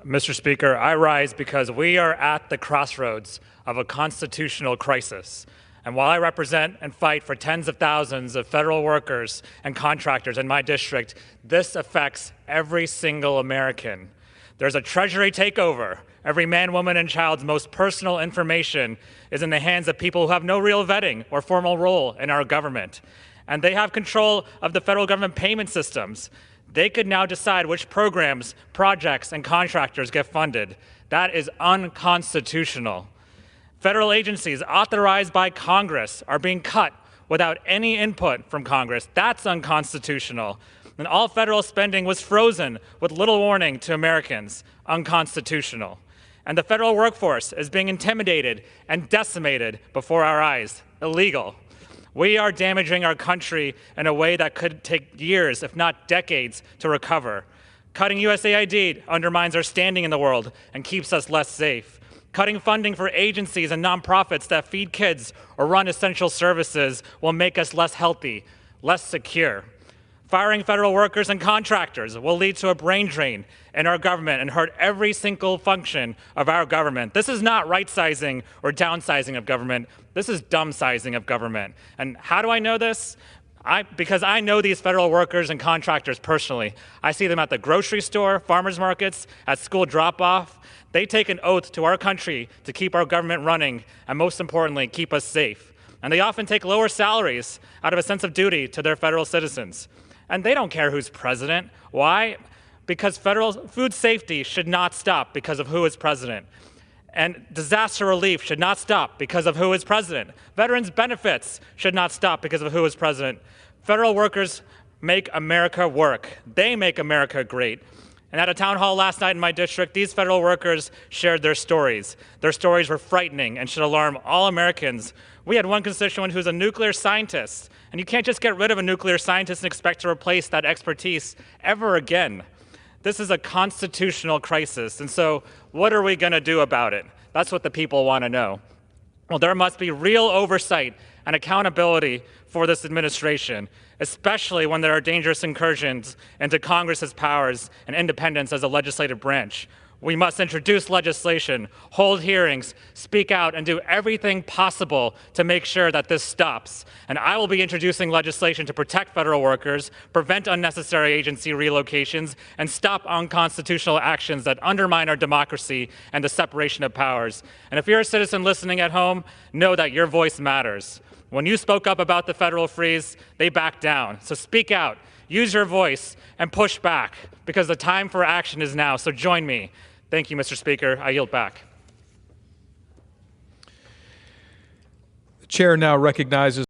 Mr. Speaker, I rise because we are at the crossroads of a constitutional crisis. And while I represent and fight for tens of thousands of federal workers and contractors in my district, this affects every single American. There's a Treasury takeover. Every man, woman, and child's most personal information is in the hands of people who have no real vetting or formal role in our government. And they have control of the federal government payment systems. They could now decide which programs, projects, and contractors get funded. That is unconstitutional. Federal agencies authorized by Congress are being cut without any input from Congress. That's unconstitutional. And all federal spending was frozen with little warning to Americans. Unconstitutional. And the federal workforce is being intimidated and decimated before our eyes. Illegal. We are damaging our country in a way that could take years, if not decades, to recover. Cutting USAID undermines our standing in the world and keeps us less safe. Cutting funding for agencies and nonprofits that feed kids or run essential services will make us less healthy, less secure. Firing federal workers and contractors will lead to a brain drain in our government and hurt every single function of our government. This is not right-sizing or downsizing of government. This is dumb-sizing of government. And how do I know this? Because I know these federal workers and contractors personally. I see them at the grocery store, farmers markets, at school drop-off. They take an oath to our country to keep our government running and, most importantly, keep us safe. And they often take lower salaries out of a sense of duty to their federal citizens. And they don't care who's president. Why? Because federal food safety should not stop because of who is president. And disaster relief should not stop because of who is president. Veterans benefits should not stop because of who is president. Federal workers make America work. They make America great. And at a town hall last night in my district, these federal workers shared their stories. Their stories were frightening and should alarm all Americans. We had one constituent who's a nuclear scientist, and you can't just get rid of a nuclear scientist and expect to replace that expertise ever again. This is a constitutional crisis, and so what are we going to do about it? That's what the people want to know. Well, there must be real oversight and accountability for this administration, especially when there are dangerous incursions into Congress's powers and independence as a legislative branch. We must introduce legislation, hold hearings, speak out, and do everything possible to make sure that this stops. And I will be introducing legislation to protect federal workers, prevent unnecessary agency relocations, and stop unconstitutional actions that undermine our democracy and the separation of powers. And if you're a citizen listening at home, know that your voice matters. When you spoke up about the federal freeze, they backed down. So speak out, use your voice, and push back, because the time for action is now. So join me. Thank you, Mr. Speaker. I yield back. The chair now recognizes